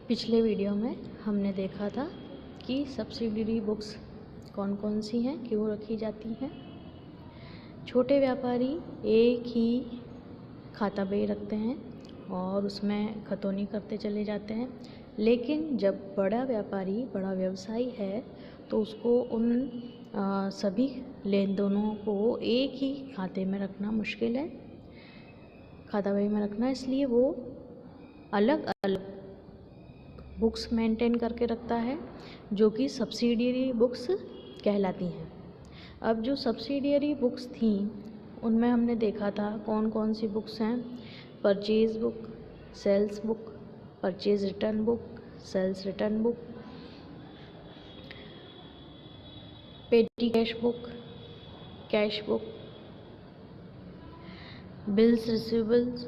पिछले वीडियो में हमने देखा था कि सब्सिडियरी बुक्स कौन कौन सी हैं, क्यों रखी जाती हैं। छोटे व्यापारी एक ही खाता बही रखते हैं और उसमें खतौनी करते चले जाते हैं, लेकिन जब बड़ा व्यापारी, बड़ा व्यवसायी है तो उसको उन सभी लेन देनों को एक ही खाते में रखना मुश्किल है, खाता बही में रखना। इसलिए वो अलग अलग बुक्स मेंटेन करके रखता है जो कि सब्सिडियरी बुक्स कहलाती हैं। अब जो सब्सिडियरी बुक्स थी उनमें हमने देखा था कौन कौन सी बुक्स हैं। Purchase book, sales book, purchase return book, sales return book, petty cash book, cash book, bills receivables,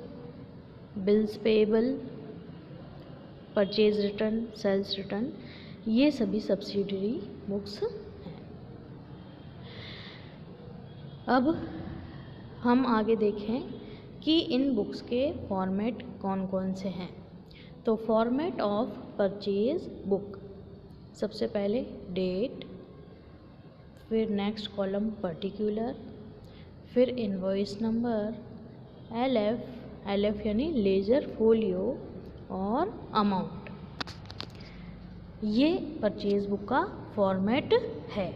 bills payable, purchase return, sales return, ये सभी सब्सिडियरी बुक्स हैं। अब हम आगे देखें कि इन बुक्स के फॉर्मेट कौन कौन से हैं। तो फॉर्मेट ऑफ परचेज बुक, सबसे पहले डेट, फिर नेक्स्ट कॉलम पर्टिकुलर, फिर इनवॉइस नंबर, एलएफ यानी लेजर फोलियो और अमाउंट। ये परचेज बुक का फॉर्मेट है।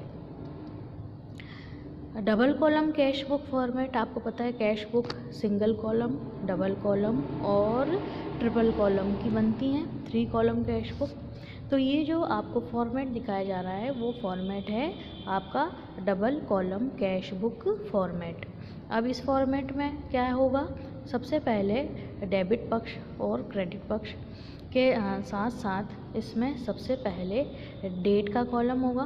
Double column cash book format, आपको पता है cash book single column, double column और ट्रिपल कॉलम की बनती हैं, 3 कॉलम कैश बुक। तो ये जो आपको फॉर्मेट दिखाया जा रहा है वो फॉर्मेट है आपका double column cash book format. अब इस फॉर्मेट में क्या होगा, सबसे पहले डेबिट पक्ष और क्रेडिट पक्ष के साथ साथ इसमें सबसे पहले डेट का कॉलम होगा,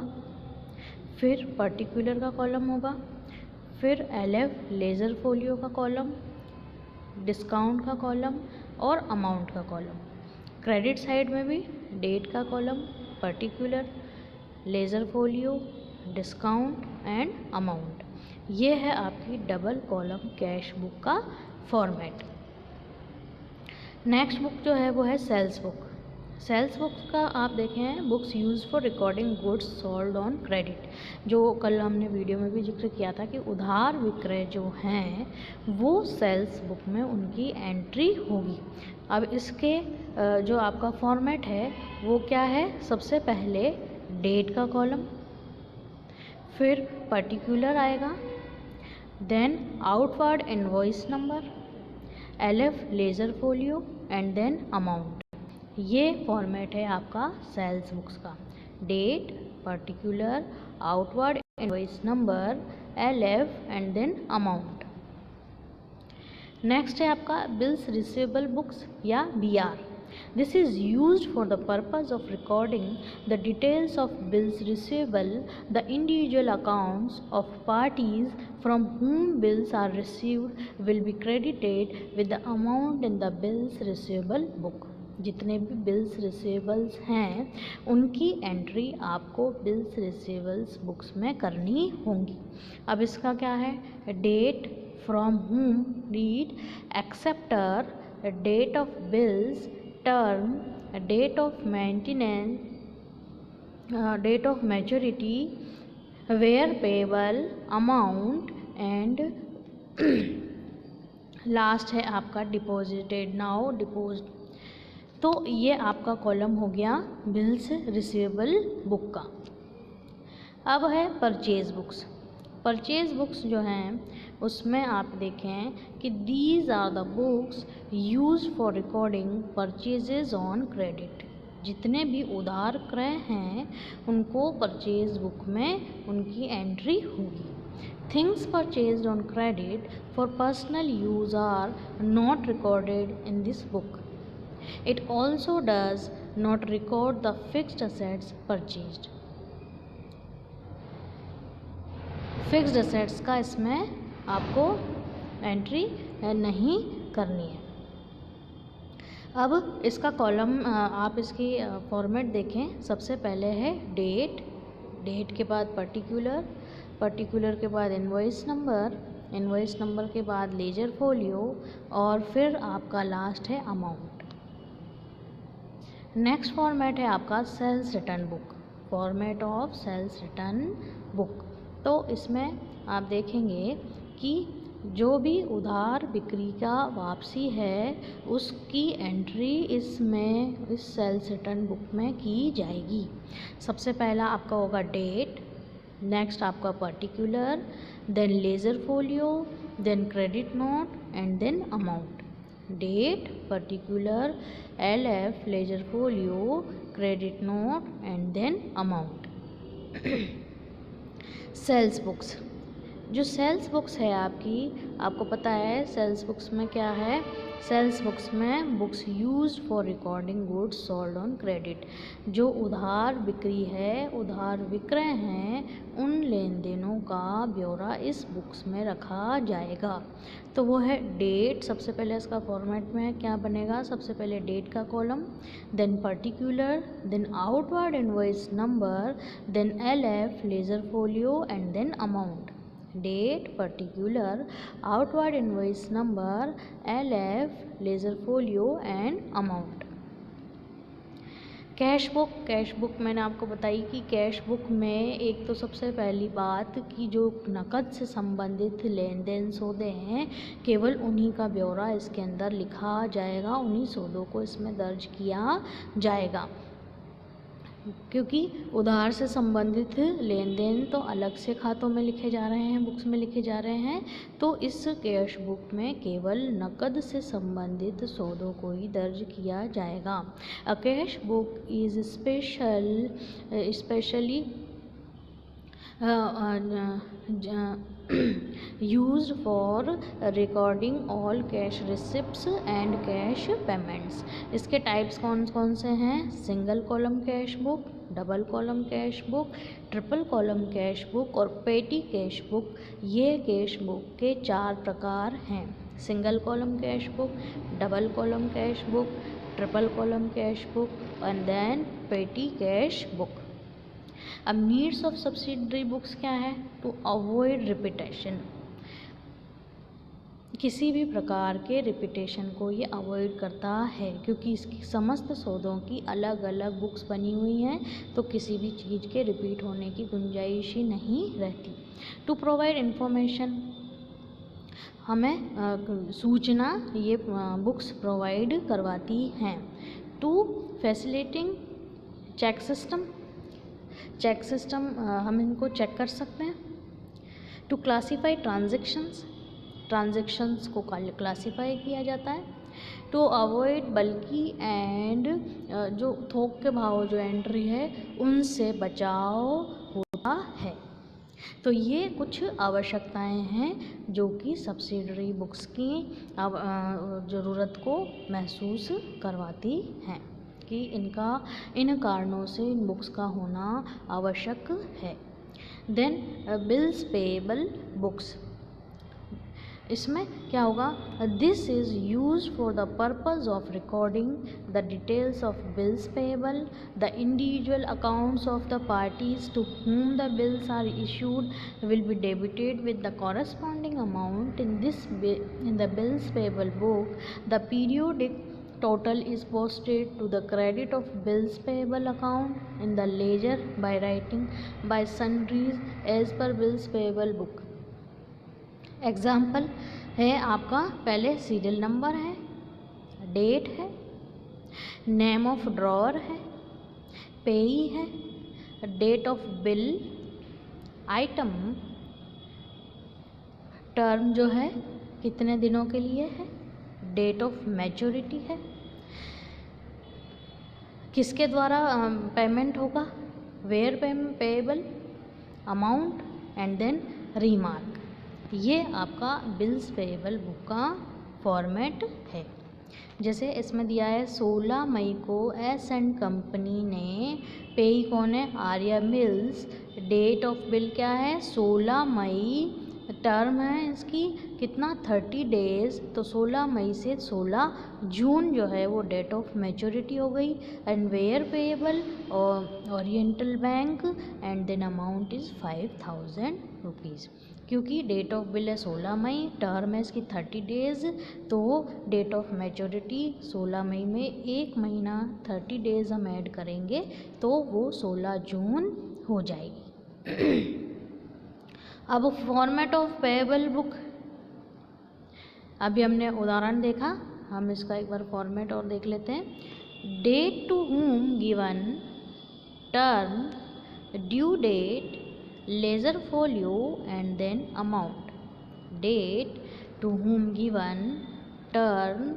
फिर पर्टिकुलर का कॉलम होगा, फिर एलएफ लेज़र फोलियो का कॉलम, डिस्काउंट का कॉलम और अमाउंट का कॉलम। क्रेडिट साइड में भी डेट का column, particular, laser folio, discount and amount. ये है आपकी डबल कॉलम कैश बुक का फॉर्मेट। नेक्स्ट बुक जो है वो है सेल्स बुक। सेल्स बुक्स का आप देखें, books use for recording goods sold on credit. जो कल हमने वीडियो में भी जिक्र किया था कि उधार विक्रय जो हैं वो सेल्स बुक में उनकी एंट्री होगी। अब इसके जो आपका फॉर्मेट है वो क्या है, सबसे पहले डेट का कॉलम, फिर पर्टिकुलर आएगा, then outward invoice number, LF ledger folio and then amount. ये फॉर्मेट है आपका सेल्स बुक्स का। Date, particular, outward invoice number, LF and then amount. Next है आपका बिल्स रिसीवेबल बुक्स या BR. This is used for the purpose of recording the details of bills receivable, the individual accounts of parties from whom bills are received will be credited with the amount in the bills receivable book. जितने भी bills receivables हैं उनकी entry आपको bills receivables books में करनी होंगी। अब इसका क्या है, date, from whom, read, acceptor, date of bills, term, date of maintenance, date of maturity, where payable, amount and last है आपका डिपॉजिटेड नाउ, डिपोज। तो ये आपका कॉलम हो गया बिल्स रिसीवेबल बुक का। अब है परचेज बुक्स। परचेज बुक्स जो हैं उसमें आप देखें कि these are the books use for recording purchases on credit. जितने भी उधार क्रय हैं उनको परचेज बुक में उनकी एंट्री होगी। Things purchased on credit for personal use are not recorded in this book. It also does not record the fixed assets purchased. Fixed assets का इसमें आपको एंट्री नहीं करनी है। अब इसका कॉलम आप इसकी फॉर्मेट देखें, सबसे पहले है डेट, डेट के बाद पर्टिकुलर, पर्टिकुलर के बाद इनवॉइस नंबर, इनवॉइस नंबर के बाद लेजर फोलियो और फिर आपका लास्ट है अमाउंट। नेक्स्ट फॉर्मेट है आपका sales return book, format of sales return book. तो इसमें आप देखेंगे कि जो भी उधार बिक्री का वापसी है उसकी एंट्री इसमें इस सेल्स रिटर्न बुक में की जाएगी। सबसे पहला आपका होगा डेट, नेक्स्ट आपका particular, then ledger folio, then credit note and then amount. Date, particular, LF, ledger folio, credit note and then amount. Sales books, जो सेल्स बुक्स है आपको पता है सेल्स बुक्स में क्या है। सेल्स बुक्स में books used for recording goods sold on credit, जो उधार बिक्री है, उधार विक्रय हैं, उन लेन देनों का ब्यौरा इस बुक्स में रखा जाएगा। तो वो है डेट। सबसे पहले इसका फॉर्मेट में क्या बनेगा, सबसे पहले डेट का column, then particular, then outward invoice number, then LF, ledger folio and then amount. Date, particular, outward invoice number, LF, ledger folio and amount. Cash book, cash book मैंने आपको बताई कि कैश बुक में एक तो सबसे पहली बात कि जो नकद से संबंधित लेन देन सौदे हैं केवल उन्हीं का ब्यौरा इसके अंदर लिखा जाएगा, उन्हीं सौदों को इसमें दर्ज किया जाएगा, क्योंकि उधार से संबंधित लेन देन तो अलग से खातों में लिखे जा रहे हैं, बुक्स में लिखे जा रहे हैं। तो इस कैश बुक में केवल नकद से संबंधित सौदों को ही दर्ज किया जाएगा। A cash book is specially used for recording all cash receipts and cash payments। इसके टाइप्स कौन कौन से हैं, single column cash book, double column cash book, triple column cash book और पेटी कैश बुक। ये कैश बुक के 4 प्रकार हैं, single column cash book, double column cash book, triple column cash book and then petty cash book. अब needs of subsidiary books क्या है, to avoid repetition, किसी भी प्रकार के रिपीटेशन को ये अवॉइड करता है, क्योंकि इसकी समस्त सौदों की अलग अलग बुक्स बनी हुई हैं तो किसी भी चीज़ के रिपीट होने की गुंजाइश ही नहीं रहती। टू प्रोवाइड इंफॉर्मेशन, हमें सूचना ये बुक्स प्रोवाइड करवाती हैं। To facilitating check system, check system हम इनको चेक कर सकते हैं। टू क्लासीफाई ट्रांजेक्शंस, ट्रांजेक्शंस को क्लासीफाई किया जाता है। टू अवॉइड बल्कि एंड, जो थोक के भाव जो एंट्री है उनसे बचाव होता है। तो ये कुछ आवश्यकताएं हैं जो कि सब्सिडरी बुक्स की ज़रूरत को महसूस करवाती हैं कि इन कारणों से इन बुक्स का होना आवश्यक है। देन बिल्स पेएबल बुक्स, इसमें क्या होगा, this is used for the purpose of recording the details of bills payable, the individual accounts of the parties to whom the bills are issued will be debited with the corresponding amount in the bills payable book. The periodic total is posted to the credit of bills payable account in the ledger by writing by sundries as per bills payable book। Example है आपका, पहले serial number है, date है, name of drawer है, payee है, date of bill, item, term जो है कितने दिनों के लिए है, डेट ऑफ मैच्योरिटी है, किसके द्वारा पेमेंट होगा, where payable, amount and then remark. ये आपका बिल्स पेएबल बुक का फॉर्मेट है। जैसे इसमें दिया है 16 मई को एस एंड कंपनी ने, पेई कौन है, Arya mills, date of bill क्या है 16 मई टर्म है इसकी कितना 30 डेज, तो 16 मई से 16 जून जो है वो डेट ऑफ मैच्योरिटी हो गई। And where payable oriental bank and then amount is 5000 rupees. क्योंकि डेट ऑफ बिल है 16 मई, टर्म है इसकी 30 डेज़, तो डेट ऑफ मैच्योरिटी 16 मई में एक महीना 30 डेज़ हम ऐड करेंगे तो वो 16 जून हो जाएगी। अब फॉर्मेट ऑफ पेएबल बुक, अभी हमने उदाहरण देखा, हम इसका एक बार फॉर्मेट और देख लेते हैं। Date to whom given, term, due date, ledger folio and then amount. Date to whom given, term,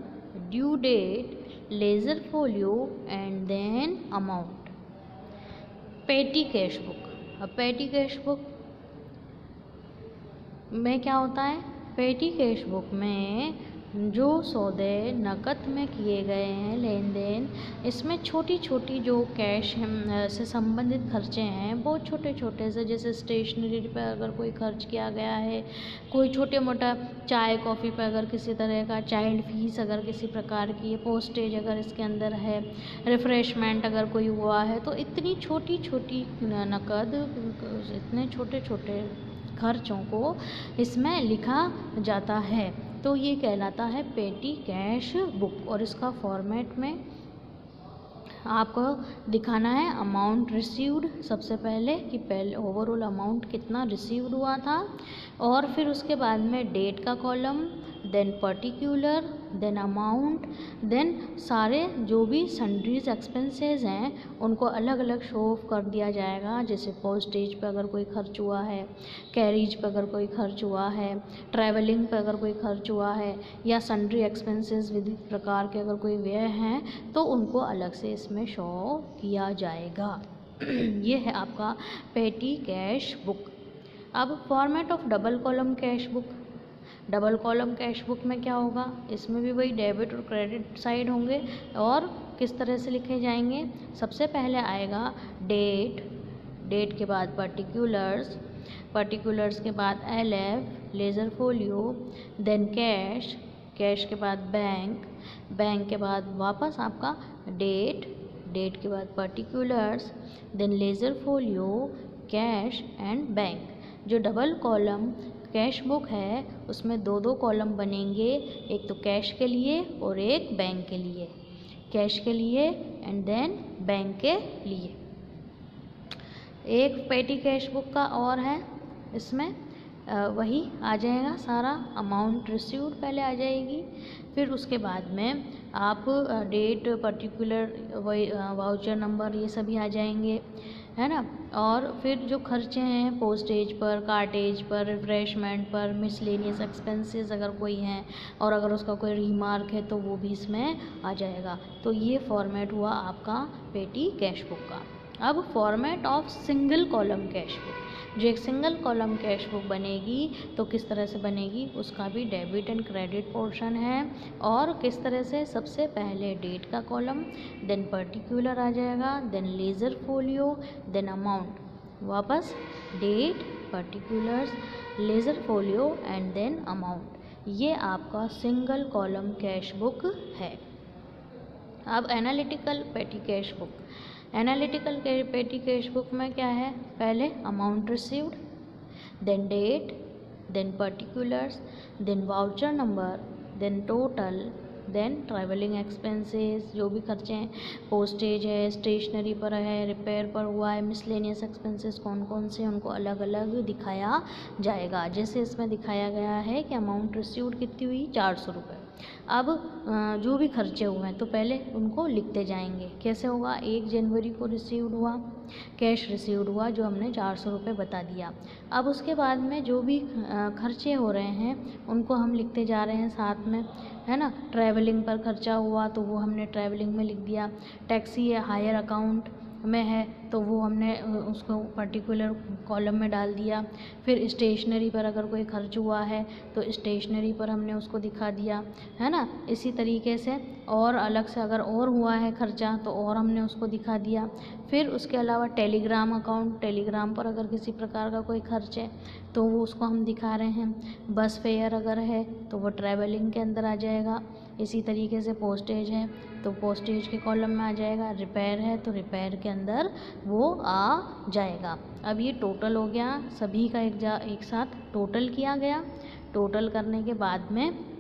due date, ledger folio and then amount. Petty cash book. अब पेटी कैश बुक में क्या होता है? पेटी कैश बुक में जो सौदे नकद में किए गए हैं लेन देन, इसमें छोटी छोटी जो कैश से संबंधित खर्चे हैं बहुत छोटे छोटे से, जैसे स्टेशनरी पर अगर कोई खर्च किया गया है, कोई छोटे मोटा चाय कॉफ़ी पर अगर किसी तरह का, चाइल्ड फीस अगर किसी प्रकार की है, पोस्टेज अगर इसके अंदर है, रिफ़्रेशमेंट अगर कोई हुआ है, तो इतनी छोटी छोटी नकद, इतने छोटे छोटे खर्चों को इसमें लिखा जाता है, तो ये कहलाता है पेटी कैश बुक। और इसका फॉर्मेट में आपको दिखाना है अमाउंट रिसीव्ड सबसे पहले, कि पहले ओवरऑल अमाउंट कितना रिसीव्ड हुआ था, और फिर उसके बाद में डेट का column, then particular, then amount, then सारे जो भी सन्ड्रीज एक्सपेंसेस हैं उनको अलग अलग शो ऑफ कर दिया जाएगा। जैसे पोस्टेज पे अगर कोई खर्च हुआ है, कैरिज पे अगर कोई खर्च हुआ है, ट्रैवलिंग पे अगर कोई खर्च हुआ है, या सन्ड्री एक्सपेंसेस विविध प्रकार के अगर कोई व्यय हैं तो उनको अलग से इसमें शो किया जाएगा। ये है आपका पेटी कैश बुक। अब format of double column cash book. Double column cash book में क्या होगा? इसमें भी वही डेबिट और क्रेडिट साइड होंगे, और किस तरह से लिखे जाएंगे? सबसे पहले आएगा डेट, डेट के बाद पर्टिकुलर्स, पर्टिकुलर्स के बाद LF ledger folio, then cash, cash के बाद बैंक, बैंक के बाद वापस आपका डेट, डेट के बाद particulars, then ledger folio, cash and bank. जो डबल कॉलम कैश बुक है उसमें दो दो कॉलम बनेंगे, एक तो कैश के लिए और एक बैंक के लिए, कैश के लिए एंड देन बैंक के लिए। एक पेटी कैश बुक का और है, इसमें वही आ जाएगा सारा, अमाउंट रिसीव्ड पहले आ जाएगी, फिर उसके बाद में आप डेट, पर्टिकुलर, वही वाउचर नंबर, ये सभी आ जाएंगे, है ना। और फिर जो खर्चे हैं पोस्टेज पर, कार्टेज पर, रिफ्रेशमेंट पर, मिसलेनियस एक्सपेंसेस अगर कोई हैं, और अगर उसका कोई रिमार्क है तो वो भी इसमें आ जाएगा। तो ये फॉर्मेट हुआ आपका पेटी कैश बुक का। अब format of single column cash book. जो एक सिंगल कॉलम कैश बुक बनेगी तो किस तरह से बनेगी, उसका भी डेबिट एंड क्रेडिट पोर्शन है। और किस तरह से, सबसे पहले डेट का कॉलम, देन पर्टिकुलर आ जाएगा, then ledger folio, then amount, वापस date, particulars, ledger folio and then amount. ये आपका सिंगल कॉलम कैश बुक है। अब analytical petty cash book. Analytical petty cash book में क्या है? पहले amount received, then date, then particulars, then voucher number, then total, then travelling expenses, जो भी खर्चे हैं, पोस्टेज है, स्टेशनरी पर है, रिपेयर पर हुआ है, मिसलेनियस एक्सपेंसेस कौन कौन से, उनको अलग अलग दिखाया जाएगा। जैसे इसमें दिखाया गया है कि अमाउंट रिसीव्ड कितनी हुई, 400 रुपये। अब जो भी खर्चे हुए हैं तो पहले उनको लिखते जाएंगे। कैसे होगा? 1 जनवरी को रिसीव्ड हुआ, कैश रिसीव्ड हुआ जो हमने 400 रुपये बता दिया। अब उसके बाद में जो भी खर्चे हो रहे हैं उनको हम लिखते जा रहे हैं साथ में, है ना। ट्रैवलिंग पर खर्चा हुआ तो वो हमने ट्रैवलिंग में लिख दिया। टैक्सी या हायर अकाउंट में है तो वो हमने उसको पर्टिकुलर कॉलम में डाल दिया। फिर स्टेशनरी पर अगर कोई खर्च हुआ है तो स्टेशनरी पर हमने उसको दिखा दिया, है ना। इसी तरीके से और अलग से अगर और हुआ है खर्चा तो और हमने उसको दिखा दिया। फिर उसके अलावा टेलीग्राम अकाउंट, टेलीग्राम पर अगर किसी प्रकार का कोई खर्च है तो वो उसको हम दिखा रहे हैं। बस फेयर अगर है तो वो ट्रैवलिंग के अंदर आ जाएगा। इसी तरीके से पोस्टेज है तो पोस्टेज के कॉलम में आ जाएगा। रिपेयर है तो रिपेयर के अंदर वो आ जाएगा। अब ये टोटल हो गया, सभी का एक साथ टोटल किया गया। टोटल करने के बाद में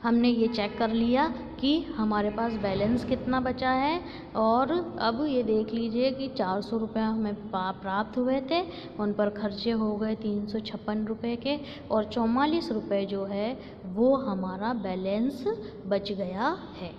हमने ये चेक कर लिया कि हमारे पास बैलेंस कितना बचा है। और अब ये देख लीजिए कि 400 रुपये हमें प्राप्त हुए थे, उन पर खर्चे हो गए 356 रुपये के, और 44 रुपये जो है वो हमारा बैलेंस बच गया है।